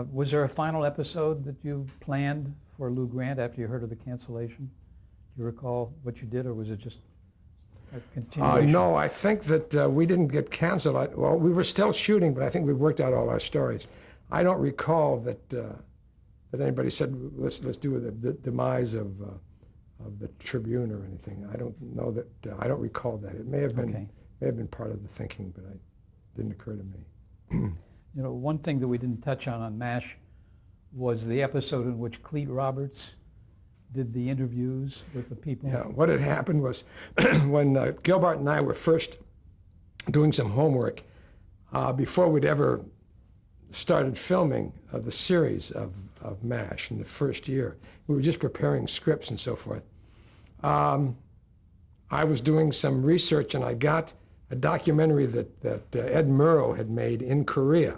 Was there a final episode that you planned for Lou Grant after you heard of the cancellation? Do you recall what you did, or was it just a continuation? No, I think that we didn't get canceled. Well, we were still shooting, but I think we worked out all our stories. I don't recall that that anybody said let's do the demise of the Tribune or anything. I don't know that. I don't recall that. It may have been part of the thinking, but it didn't occur to me. You know, one thing that we didn't touch on MASH was the episode in which Cleet Roberts did the interviews with the people. Yeah, what had happened was when Gilbert and I were first doing some homework, before we'd ever started filming the series of MASH in the first year, we were just preparing scripts and so forth. I was doing some research and I got a documentary that Ed Murrow had made in Korea,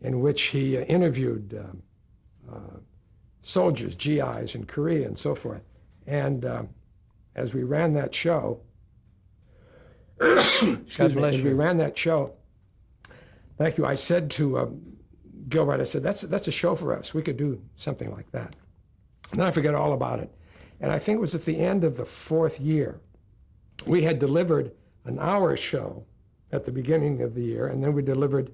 in which he interviewed soldiers, GIs in Korea and so forth. And as we ran that show, excuse me, as we ran that show, thank you, I said to Gilbert, I said, that's a show for us. We could do something like that. And then I forget all about it. And I think it was at the end of the fourth year. We had delivered an hour show at the beginning of the year, and then we delivered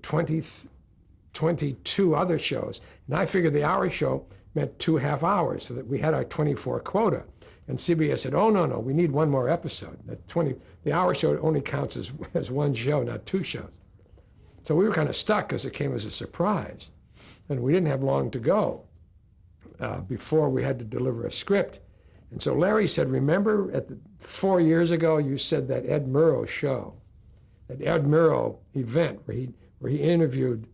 22 other shows. And I figured the hour show meant 2.5 hours, so that we had our 24 quota. And CBS said, oh, no, we need one more episode. The hour show only counts as one show, not two shows. So we were kind of stuck because it came as a surprise. And we didn't have long to go before we had to deliver a script. And so Larry said, remember 4 years ago you said that Ed Murrow show, that Ed Murrow event where he interviewed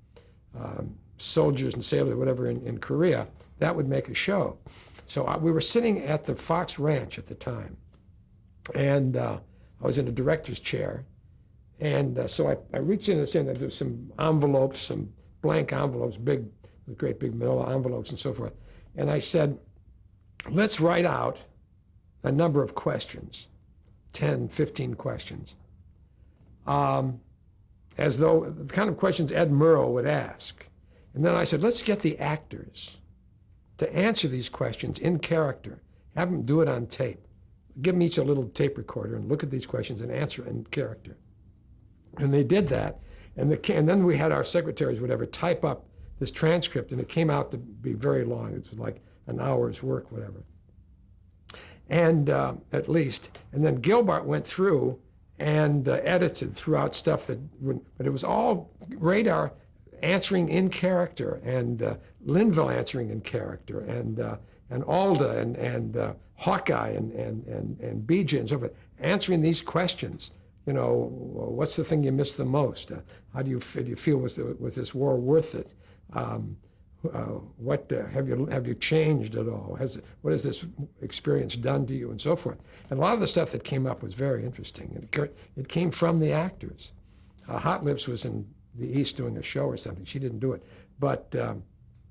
soldiers and sailors, whatever, in Korea, that would make a show. So we were sitting at the Fox Ranch at the time, and I was in a director's chair, and so I reached in and said that there was some envelopes, some blank envelopes, great big manila envelopes and so forth, and I said, let's write out a number of questions, 10, 15 questions, as though the kind of questions Ed Murrow would ask. And then I said, let's get the actors to answer these questions in character. Have them do it on tape. Give them each a little tape recorder and look at these questions and answer in character. And they did that. And then we had our secretaries, whatever, type up this transcript, and it came out to be very long. It was like an hour's work, whatever. And at least. And then Gilbert went through and edited throughout stuff but it was all Radar answering in character, and Linville answering in character, and Alda and Hawkeye and BJ and so forth, answering these questions. You know, what's the thing you miss the most? How do you feel? Was this war worth it? What have you changed at all? What has this experience done to you, and so forth? And a lot of the stuff that came up was very interesting. And it came from the actors. Hot Lips was in the East doing a show or something. She didn't do it, but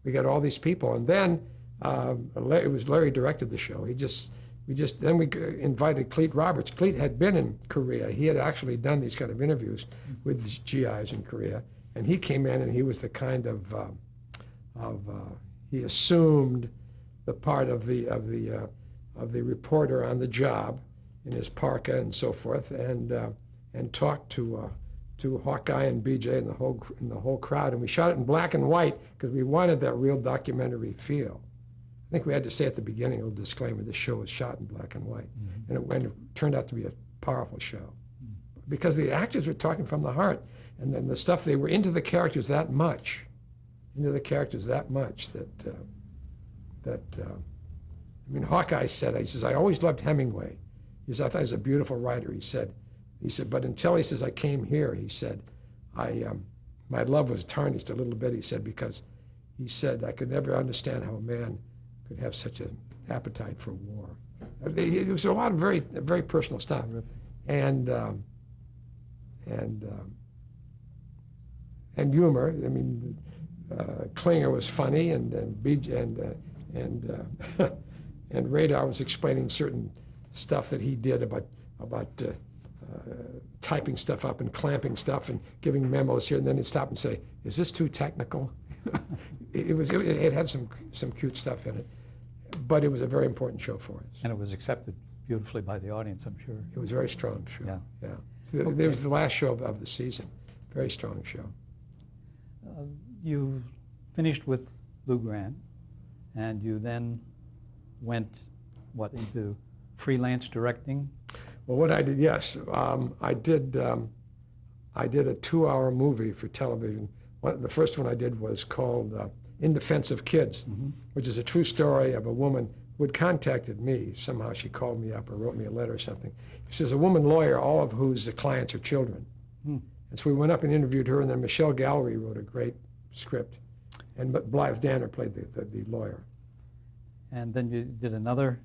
we got all these people, and then it was Larry directed the show. Then we invited Cleet Roberts. Cleet had been in Korea. He had actually done these kind of interviews with the GIs in Korea, and he came in and he was the kind of he assumed the part of the reporter on the job in his parka and so forth, and talked to Hawkeye and BJ and the whole crowd, and we shot it in black and white because we wanted that real documentary feel. I think we had to say at the beginning a little disclaimer: this show was shot in black and white, and it turned out to be a powerful show because the actors were talking from the heart, and then the stuff they were into the characters that much. That I mean, Hawkeye said, he says, I always loved Hemingway. He said, I thought he was a beautiful writer. He said, but until, he says, I came here, he said, my love was tarnished a little bit, he said, because he said, I could never understand how a man could have such an appetite for war. It was a lot of very, very personal stuff. And humor. I mean, Klinger was funny, and Radar was explaining certain stuff that he did about typing stuff up and clamping stuff and giving memos here, and then he'd stop and say, "Is this too technical?" It had some cute stuff in it, but it was a very important show for us. And it was accepted beautifully by the audience, I'm sure. It was a very strong show. Yeah. Yeah. Okay. It was the last show of the season. Very strong show. You finished with Lou Grant, and you then went, into freelance directing? Well, what I did, yes, I did a 2-hour movie for television. The first one I did was called In Defense of Kids, which is a true story of a woman who had contacted me. Somehow she called me up or wrote me a letter or something. She's a woman lawyer, all of whose clients are children. And so we went up and interviewed her, and then Michelle Gallery wrote a great script, and Blythe Danner played the lawyer. And then you did another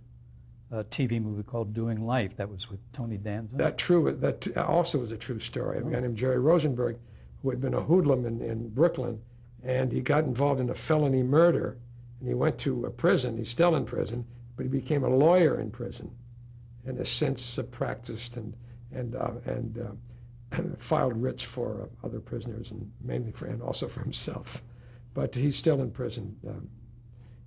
TV movie called Doing Life. That was with Tony Danza. That also was a true story. A guy named Jerry Rosenberg, who had been a hoodlum in Brooklyn, and he got involved in a felony murder, and he went to a prison. He's still in prison, but he became a lawyer in prison, and has since practiced and filed writs for other prisoners, and mainly and also for himself. But he's still in prison.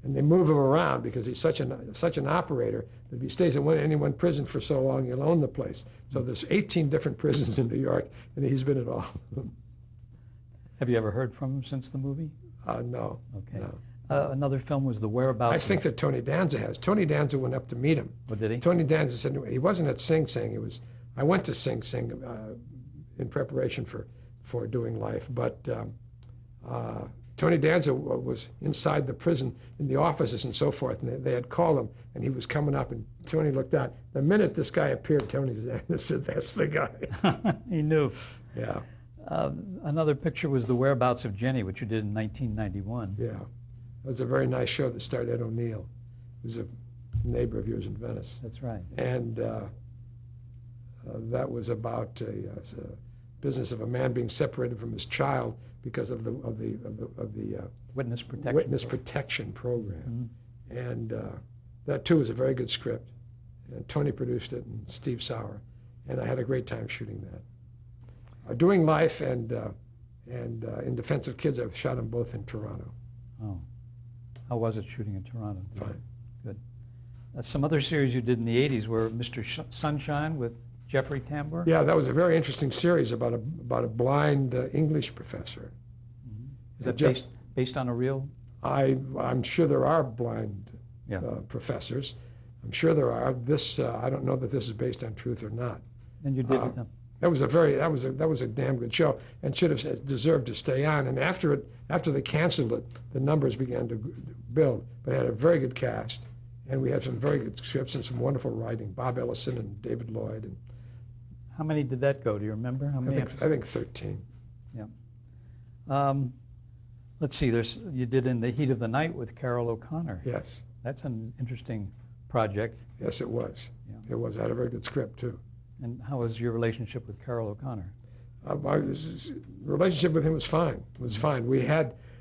And they move him around because he's such an operator that if he stays in any one prison for so long, he'll own the place. So there's 18 different prisons in New York, and he's been at all of them. Have you ever heard from him since the movie? No. Okay. No. Another film was The Whereabouts. I think that Tony Danza has. Tony Danza went up to meet him. What did he? Tony Danza said he wasn't at Sing Sing. I went to Sing Sing in preparation for Doing Life, but Tony Danza was inside the prison in the offices and so forth, and they had called him, and he was coming up, and Tony looked out. The minute this guy appeared, Tony said, "That's the guy." He knew. Yeah. Another picture was The Whereabouts of Jenny, which you did in 1991. Yeah. It was a very nice show that starred Ed O'Neill, who's a neighbor of yours in Venice. That's right. And that was about a business of a man being separated from his child because of the Witness protection. Witness protection program. And that too was a very good script. And Tony produced it, and Steve Sauer, and I had a great time shooting that. Doing Life and In Defense of Kids, I've shot them both in Toronto. Oh, how was it shooting in Toronto? Fine. Good. Some other series you did in the 80s were Mr. Sunshine with Jeffrey Tambor. Yeah, that was a very interesting series about a blind English professor. Is that based on a real? I'm sure there are blind professors. I'm sure there are. I don't know that this is based on truth or not. And you did it. That was a damn good show, and should have deserved to stay on. And after they canceled it, the numbers began to build. But it had a very good cast, and we had some very good scripts and some wonderful writing. Bob Ellison and David Lloyd. And how many did that go? Do you remember? How many? I think 13. Yeah. Let's see. You did In the Heat of the Night with Carol O'Connor. Yes. That's an interesting project. Yes, it was. Yeah. It was. I had a very good script too. And how was your relationship with Carol O'Connor? My relationship with him was fine. It was fine.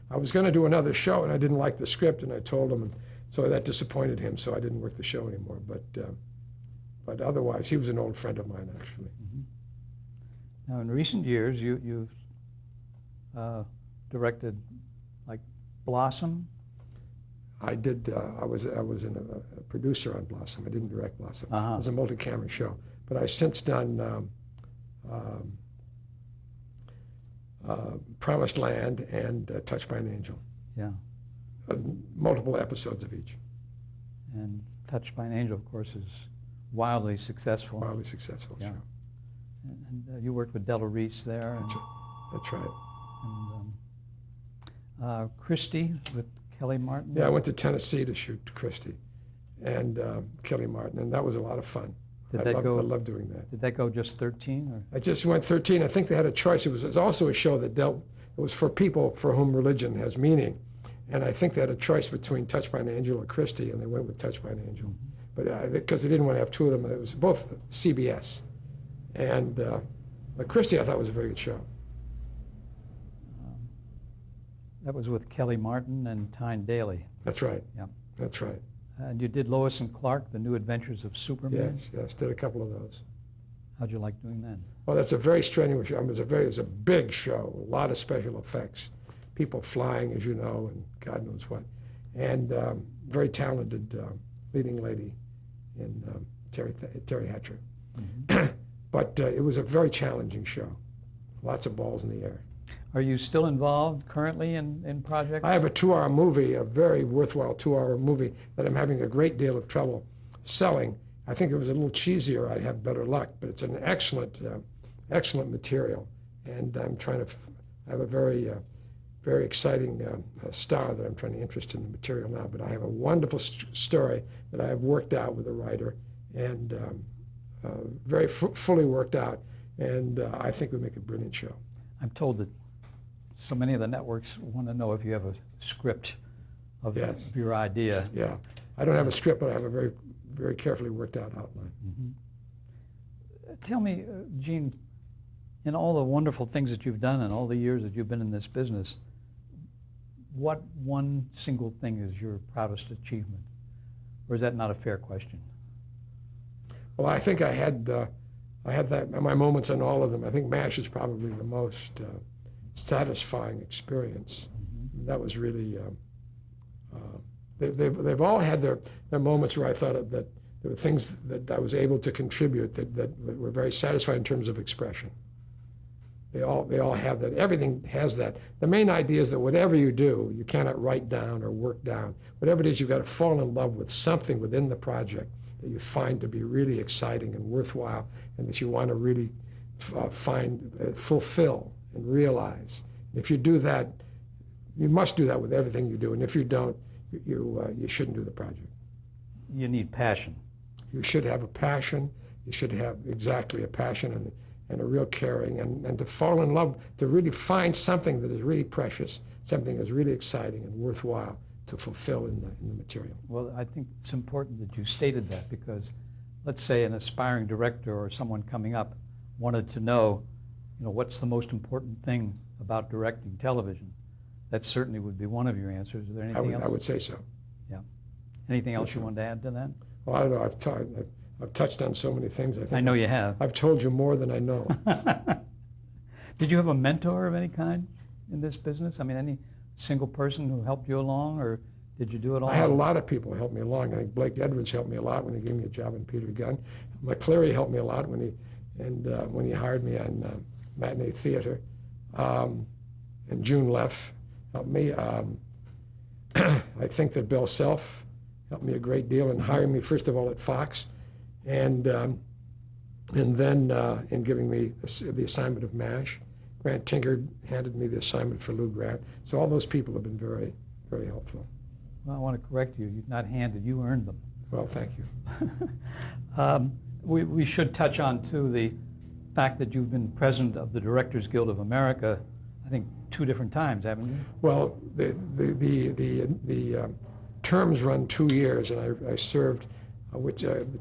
I was going to do another show, and I didn't like the script, and I told him, and so that disappointed him. So I didn't work the show anymore. But otherwise, he was an old friend of mine, actually. Now, in recent years, you've directed, like, Blossom. I did. I was a producer on Blossom. I didn't direct Blossom. Uh-huh. It was a multi-camera show. But I've since done Promised Land and Touched by an Angel. Yeah. Multiple episodes of each. And Touched by an Angel, of course, is wildly successful. Wildly successful show. And you worked with Della Reese there. And, That's right. And Christie with Kelly Martin. Yeah, I went to Tennessee to shoot Christie and Kelly Martin, and that was a lot of fun. I love doing that. Did that go just 13? Or? I just went 13. I think they had a choice. It was also a show that it was for people for whom religion has meaning. And I think they had a choice between Touched by an Angel or Christie, and they went with Touched by an Angel. But because they didn't want to have two of them, it was both CBS. And but Christie, I thought, was a very good show. That was with Kelly Martin and Tyne Daly. That's right. Yeah. That's right. And you did Lois and Clark, The New Adventures of Superman. Yes, did a couple of those. How'd you like doing that? Well, that's a very strenuous show. I mean, it was a big show, a lot of special effects, people flying, as you know, and God knows what, and very talented leading lady in Terry Hatcher. Mm-hmm. But it was a very challenging show, lots of balls in the air. Are you still involved currently in projects? I have a 2-hour movie, a very worthwhile 2-hour movie that I'm having a great deal of trouble selling. I think if it was a little cheesier, I'd have better luck, but it's an excellent, excellent material. And I'm trying to I have a very, very exciting star that I'm trying to interest in the material now. But I have a wonderful story that I have worked out with a writer, and very fully worked out. And I think we make a brilliant show. I'm told that so many of the networks want to know if you have a script of, Yes. of your idea. Yeah, I don't have a script, but I have a very, very carefully worked out outline. Mm-hmm. Tell me, Gene, in all the wonderful things that you've done and all the years that you've been in this business, what one single thing is your proudest achievement? Or is that not a fair question? Well, I think I had my moments on all of them. I think MASH is probably the most satisfying experience. Mm-hmm. That was really, they've all had their moments where I thought that there were things that I was able to contribute that were very satisfying in terms of expression. They all have that. Everything has that. The main idea is that whatever you do, you cannot write down or work down. Whatever it is, you've got to fall in love with something within the project that you find to be really exciting and worthwhile, and that you want to really fulfill and realize. And if you do that, you must do that with everything you do. And if you don't, you shouldn't do the project. You need passion. You should have a passion. You should have exactly a passion and a real caring, and to fall in love, to really find something that is really precious, something that's really exciting and worthwhile to fulfill in the material. Well, I think it's important that you stated that, because let's say an aspiring director or someone coming up wanted to know, what's the most important thing about directing television? That certainly would be one of your answers. Is there anything else? I would say so. Yeah. Anything else you wanted to add to that? Well, I don't know. I've touched on so many things. I know you have. I've told you more than I know. Did you have a mentor of any kind in this business? I mean, any single person who helped you along, or did you do it all? I had a lot of people help me along. I think Blake Edwards helped me a lot when he gave me a job in Peter Gunn. McCleary helped me a lot when he hired me on matinee theater. And June Leff helped me. I think that Bill Self helped me a great deal in hiring me, first of all, at Fox, and then in giving me the assignment of MASH. Grant Tinker handed me the assignment for Lou Grant. So all those people have been very, very helpful. Well, I want to correct you. You've not handed, you earned them. Well, thank you. We should touch on, too, the fact that you've been president of the Directors Guild of America, I think 2 different times, haven't you? Well, the terms run 2 years, and I served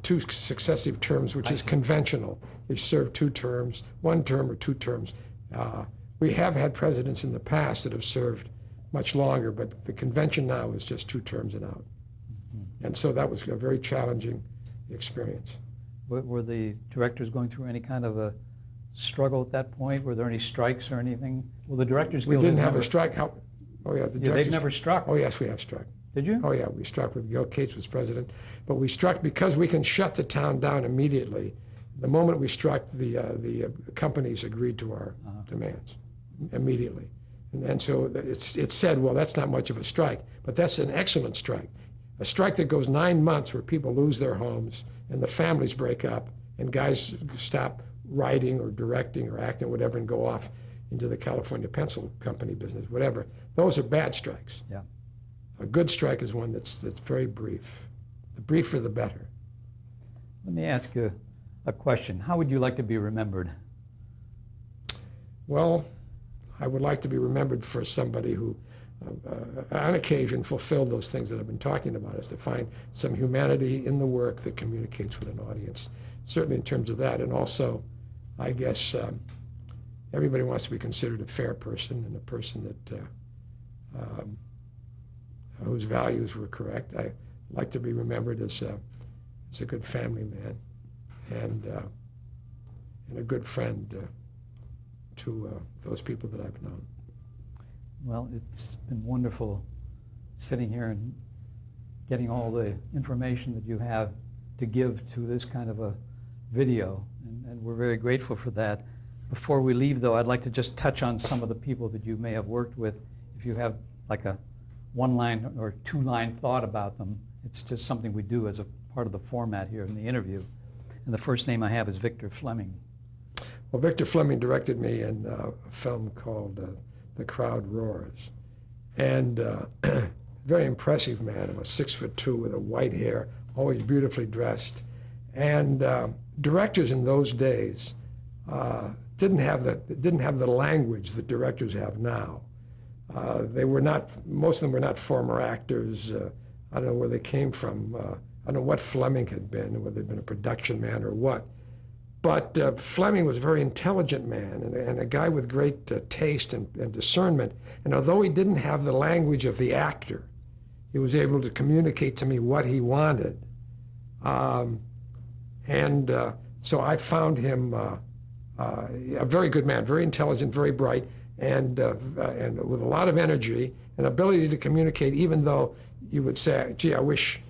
2 successive terms, which is conventional. You serve 2 terms, 1 term or 2 terms. We have had presidents in the past that have served much longer, but the convention now is just 2 terms and out. Mm-hmm. And so that was a very challenging experience. Were the directors going through any kind of a struggle at that point? Were there any strikes or anything? Well, the Directors Guild... We didn't have a strike. Oh, yeah. They've never struck. Oh, yes, we have struck. Did you? Oh, yeah, we struck with Gil Cates was president. But we struck because we can shut the town down immediately. The moment we struck, the companies agreed to our demands immediately. And so it's said, well, that's not much of a strike, but that's an excellent strike. A strike that goes 9 months where people lose their homes and the families break up and guys stop writing or directing or acting, whatever, and go off into the California pencil company business, whatever. Those are bad strikes. Yeah. A good strike is one that's very brief. The briefer, the better. Let me ask you a question. How would you like to be remembered? Well, I would like to be remembered for somebody who, on occasion, fulfilled those things that I've been talking about, is to find some humanity in the work that communicates with an audience, certainly in terms of that. And also, I guess, everybody wants to be considered a fair person and a person that whose values were correct. I like to be remembered as a good family man, and a good friend to those people that I've known. Well, it's been wonderful sitting here and getting all the information that you have to give to this kind of a video, and we're very grateful for that. Before we leave, though, I'd like to just touch on some of the people that you may have worked with. If you have like a one-line or two-line thought about them, it's just something we do as a part of the format here in the interview. And the first name I have is Victor Fleming. Well, Victor Fleming directed me in a film called The Crowd Roars. And very impressive man, about 6'2" with a white hair, always beautifully dressed. And directors in those days didn't have the language that directors have now. They were not, most of them were not former actors. I don't know where they came from. I don't know what Fleming had been, whether he'd been a production man or what. But Fleming was a very intelligent man and a guy with great taste and discernment. And although he didn't have the language of the actor, he was able to communicate to me what he wanted. So I found him a very good man, very intelligent, very bright, and with a lot of energy and ability to communicate, even though you would say, gee, I wish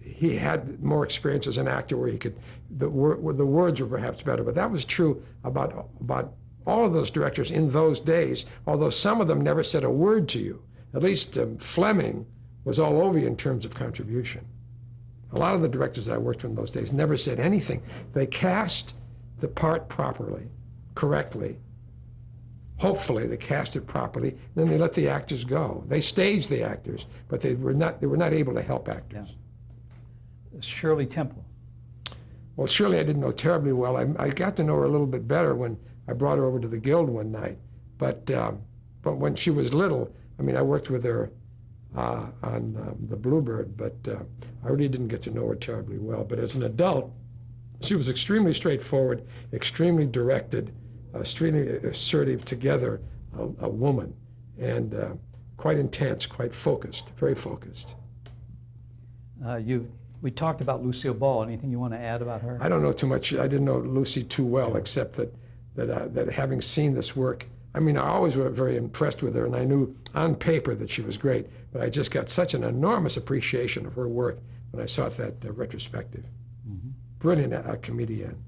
he had more experience as an actor where he could, the words were perhaps better. But that was true about all of those directors in those days, although some of them never said a word to you. At least Fleming was all over you in terms of contribution. A lot of the directors I worked with in those days never said anything. They cast the part properly, correctly. Hopefully they cast it properly, then they let the actors go. They staged the actors, but they were not able to help actors. Yeah. Shirley Temple. Well, Shirley I didn't know terribly well. I got to know her a little bit better when I brought her over to the Guild one night. But when she was little, I mean, I worked with her on The Bluebird, but I really didn't get to know her terribly well. But as an adult, she was extremely straightforward, extremely directed, extremely assertive, together, a woman, and quite intense, quite focused, very focused. We talked about Lucille Ball. Anything you want to add about her? I don't know too much. I didn't know Lucy too well, except that having seen this work, I mean, I always was very impressed with her, and I knew on paper that she was great, but I just got such an enormous appreciation of her work when I saw that retrospective. Mm-hmm. Brilliant comedian.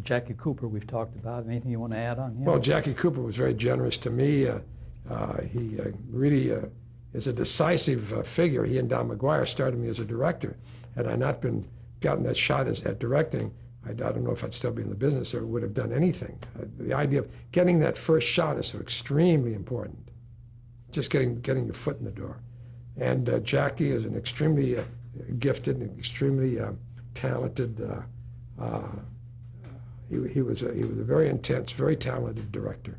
Jackie Cooper, we've talked about. Anything you want to add on him? Well, Jackie Cooper was very generous to me. He really is a decisive figure. He and Don McGuire started me as a director. Had I not gotten that shot at directing, I don't know if I'd still be in the business or would have done anything. The idea of getting that first shot is so extremely important. Just getting your foot in the door. And Jackie is an extremely gifted and extremely talented. He was a very intense, very talented director,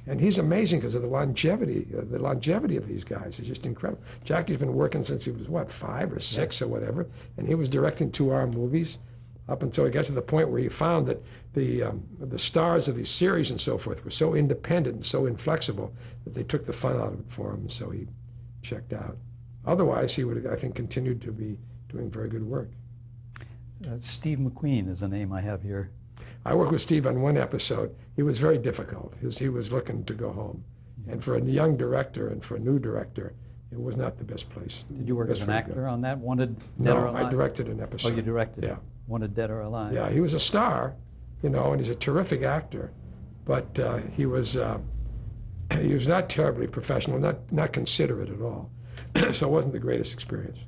and he's amazing because of the longevity. The longevity of these guys is just incredible. Jackie's been working since he was 5 or 6 or whatever, and he was directing 2-hour movies up until he got to the point where he found that the stars of these series and so forth were so independent and so inflexible that they took the fun out of it for him, and so he checked out. Otherwise, he would have, I think, continued to be doing very good work. Steve McQueen is a name I have here. I worked with Steve on one episode. He was very difficult. He was looking to go home. And for a young director and for a new director, it was not the best place. Did you work as an actor on that? Wanted Dead or Alive? No, I directed an episode. Oh, you directed? Yeah. Wanted Dead or Alive? Yeah, he was a star, and he's a terrific actor. But he was not terribly professional, not considerate at all. So it wasn't the greatest experience.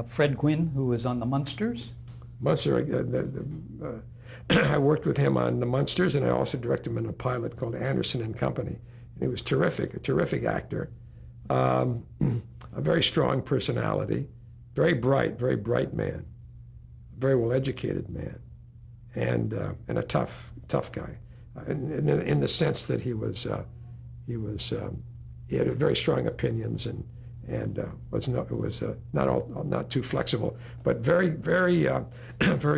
Fred Gwynne, who was on The Munsters? Munster, I worked with him on The Munsters, and I also directed him in a pilot called Anderson and Company. And he was terrific, a terrific actor, a very strong personality, very bright man, very well-educated man, and a tough guy, in the sense that he had very strong opinions and was not too flexible, but very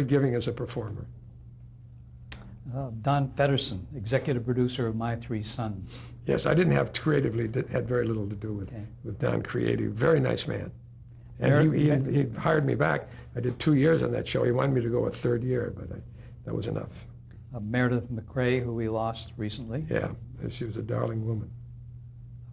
giving as a performer. Don Feddersen, executive producer of My Three Sons. Yes, I didn't have creatively, had very little to do with Don creative. Very nice man. And he hired me back. I did 2 years on that show. He wanted me to go a third year, but that was enough. Meredith McRae, who we lost recently. Yeah, she was a darling woman.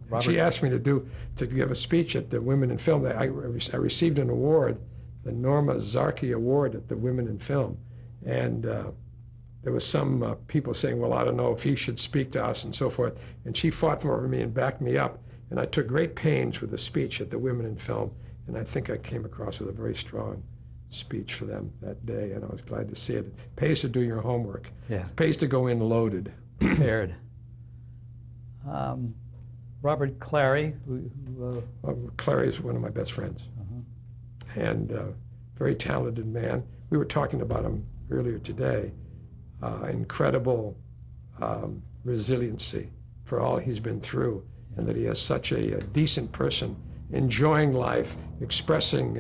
Robert, She asked me to give a speech at the Women in Film. I received an award, the Norma Zarki Award at the Women in Film. And there was some people saying, well, I don't know if he should speak to us and so forth. And she fought for me and backed me up. And I took great pains with the speech at the Women in Film. And I think I came across with a very strong speech for them that day. And I was glad to see it. It pays to do your homework. Yeah. It pays to go in loaded. Prepared. Robert Clary, Clary is one of my best friends. And very talented man. We were talking about him earlier today. Incredible resiliency for all he's been through, and that he is such a decent person, enjoying life, expressing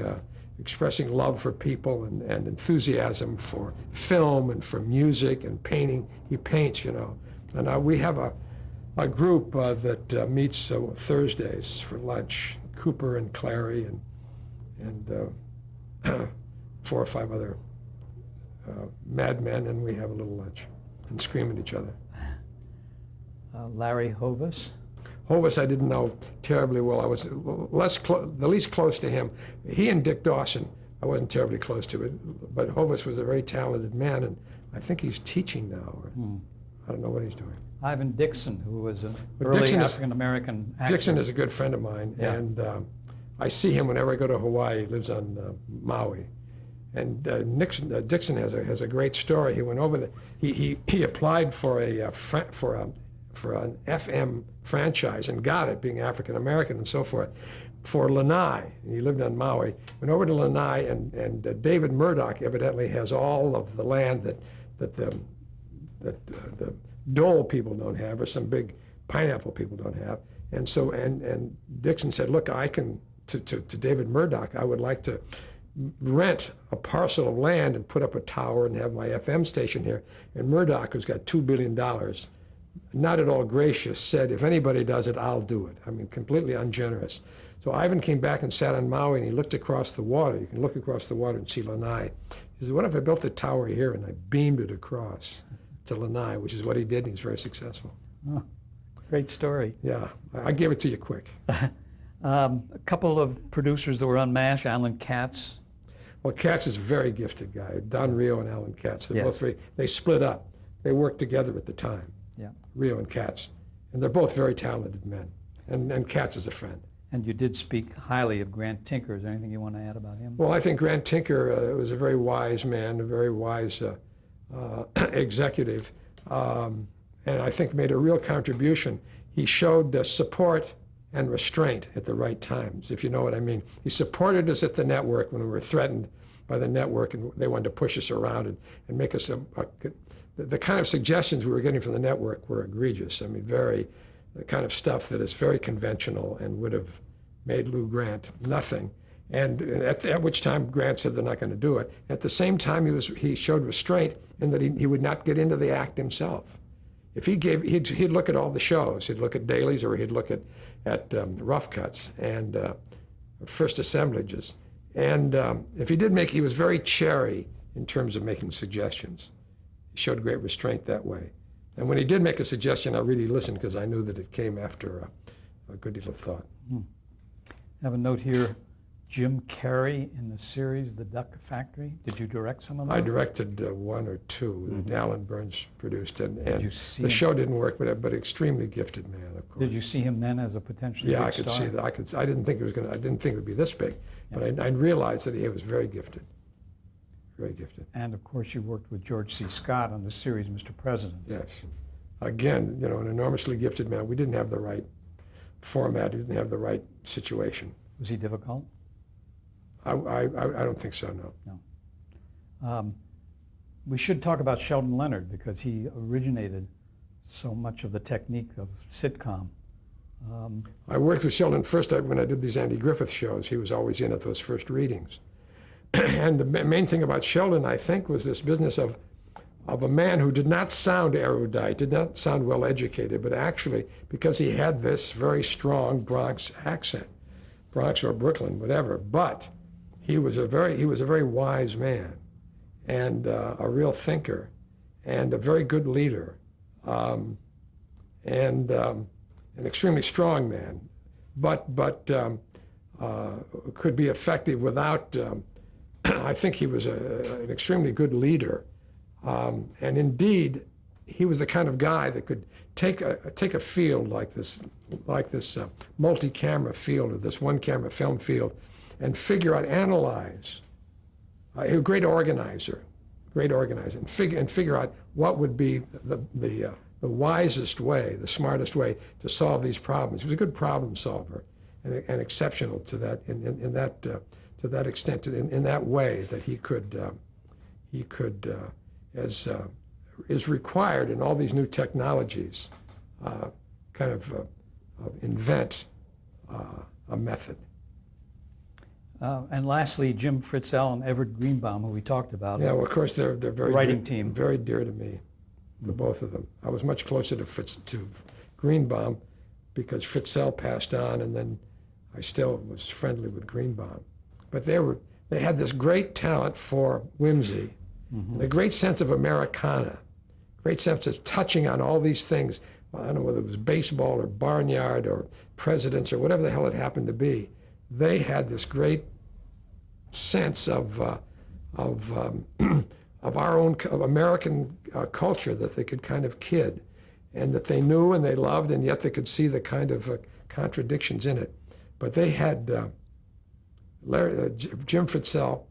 love for people and enthusiasm for film and for music and painting. He paints, you know. And we have a group that meets Thursdays for lunch. Cooper and Clary and 4 or 5 other madmen, and we have a little lunch and scream at each other. Larry Hovis. Hovis I didn't know terribly well. I was the least close to him. He and Dick Dawson, I wasn't terribly close to it, but Hovis was a very talented man, and I think he's teaching now, or I don't know what he's doing. Ivan Dixon, who was an early African-American actor. Dixon is a good friend of mine, and I see him whenever I go to Hawaii. He lives on Maui. And Dixon has a great story. He went over there. He applied for an FM franchise and got it, being African American and so forth, for Lanai. He lived on Maui. Went over to Lanai, and David Murdoch evidently has all of the land that the Dole people don't have, or some big pineapple people don't have. And so and Dixon said, look, I can to David Murdoch, I would like to rent a parcel of land and put up a tower and have my FM station here. And Murdoch, who's got $2 billion, not at all gracious, said, if anybody does it, I'll do it. I mean, completely ungenerous. So Ivan came back and sat on Maui, and he looked across the water. You can look across the water and see Lanai. He said, what if I built a tower here and I beamed it across to Lanai, which is what he did, and he's very successful. Oh, great story. Yeah, I gave it to you quick. A couple of producers that were on MASH, Alan Katz. Well, Katz is a very gifted guy. Don Rio and Alan Katz. They're Yes. both very, they split up. They worked together at the time, Yeah. Rio and Katz. And they're both very talented men. And Katz is a friend. And you did speak highly of Grant Tinker. Is there anything you want to add about him? Well, I think Grant Tinker was a very wise man, a very wise executive, and I think made a real contribution. He showed support and restraint at the right times, if you know what I mean. He supported us at the network when we were threatened by the network and they wanted to push us around and make us the kind of suggestions we were getting from the network were egregious. I mean, the kind of stuff that is very conventional and would have made Lou Grant nothing. And at which time Grant said they're not going to do it. At the same time, he showed restraint in that he would not get into the act himself. If he'd look at all the shows. He'd look at dailies, or he'd look at rough cuts and first assemblages. And if he did he was very chary in terms of making suggestions. He showed great restraint that way. And when he did make a suggestion, I really listened because I knew that it came after a good deal of thought. I have a note here. Jim Carrey in the series The Duck Factory. Did you direct some of them? I directed 1 or 2 that Alan Burns produced, and you see the him? show didn't work, but extremely gifted man, of course. Did you see him then as a potentially Yeah, big I could star? see that. I didn't think it would be this big, but I realized that he was very gifted. Very gifted. And of course, you worked with George C. Scott on the series Mr. President. Yes. Again, an enormously gifted man. We didn't have the right format. We didn't have the right situation. Was he difficult? I don't think so, no. We should talk about Sheldon Leonard because he originated so much of the technique of sitcom. I worked with Sheldon first when I did these Andy Griffith shows. He was always in at those first readings. And the main thing about Sheldon, I think, was this business of a man who did not sound erudite, did not sound well educated, but actually, because he had this very strong Bronx accent, Bronx or Brooklyn, whatever, but he was a very wise man, and a real thinker, and a very good leader, and an extremely strong man, but could be effective without. I think he was an extremely good leader, and indeed, he was the kind of guy that could take a field like this multi-camera field, or this one-camera film field, and figure out, analyze. A great organizer, and figure out what would be the wisest way, the smartest way to solve these problems. He was a good problem solver, and exceptional to that in that extent, in that way that he could as is required in all these new technologies, invent a method. And lastly, Jim Fritzell and Everett Greenbaum, who we talked about. Yeah, well, of course, they're very writing dear, team. very dear to me, the both of them. I was much closer to Greenbaum because Fritzell passed on, and then I still was friendly with Greenbaum. But they had this great talent for whimsy, and a great sense of Americana, great sense of touching on all these things. I don't know whether it was baseball or barnyard or presidents or whatever the hell it happened to be. They had this great sense of our own of American culture that they could kind of kid, and that they knew and they loved, and yet they could see the kind of contradictions in it. But they had Jim Fritzell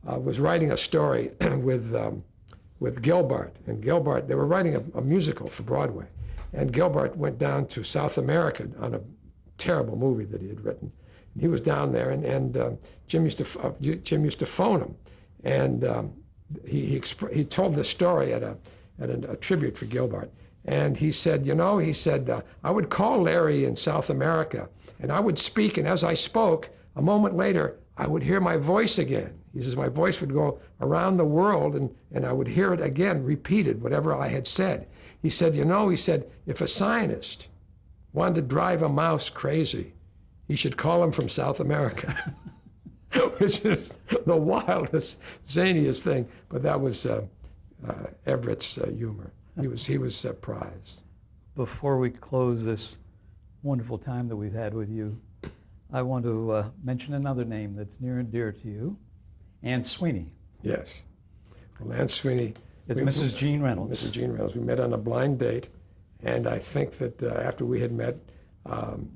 was writing a story with Gilbert, and Gilbert, they were writing a musical for Broadway, and Gilbert went down to South America on a terrible movie that he had written. And he was down there, and Jim used to phone him, and he told this story at a tribute for Gilbert, and he said, I would call Larry in South America, and I would speak, and as I spoke, a moment later, I would hear my voice again. He says, my voice would go around the world, and I would hear it again, repeated, whatever I had said. He said, if a scientist wanted to drive a mouse crazy, he should call him from South America, which is the wildest, zaniest thing. But that was Everett's humor. He was prized. Before we close this wonderful time that we've had with you, I want to mention another name that's near and dear to you, Anne Sweeney. Yes. Well, Anne Sweeney. It's Mrs. Jean Reynolds. Mrs. Jean Reynolds. We met on a blind date, and I think that after we had met,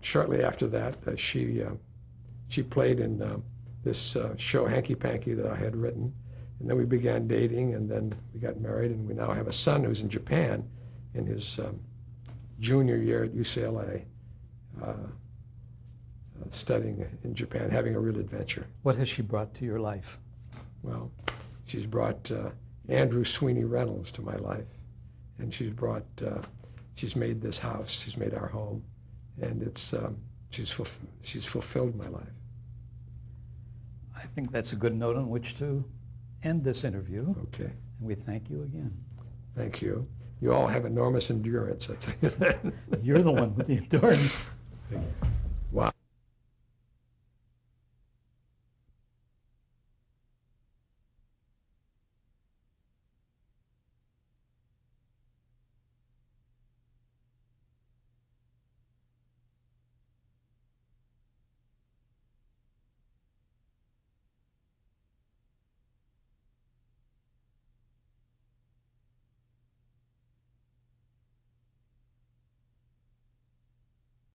shortly after that, she played in this show, Hanky Panky, that I had written. And then we began dating, and then we got married, and we now have a son who's in Japan in his junior year at UCLA, studying in Japan, having a real adventure. What has she brought to your life? Well, she's brought Andrew Sweeney Reynolds to my life, and she's made this house, she's made our home, and she's fulfilled my life. I think that's a good note on which to end this interview. Okay. And we thank you again. Thank you. You all have enormous endurance, I tell you that. You're the one with the endurance. Thank you.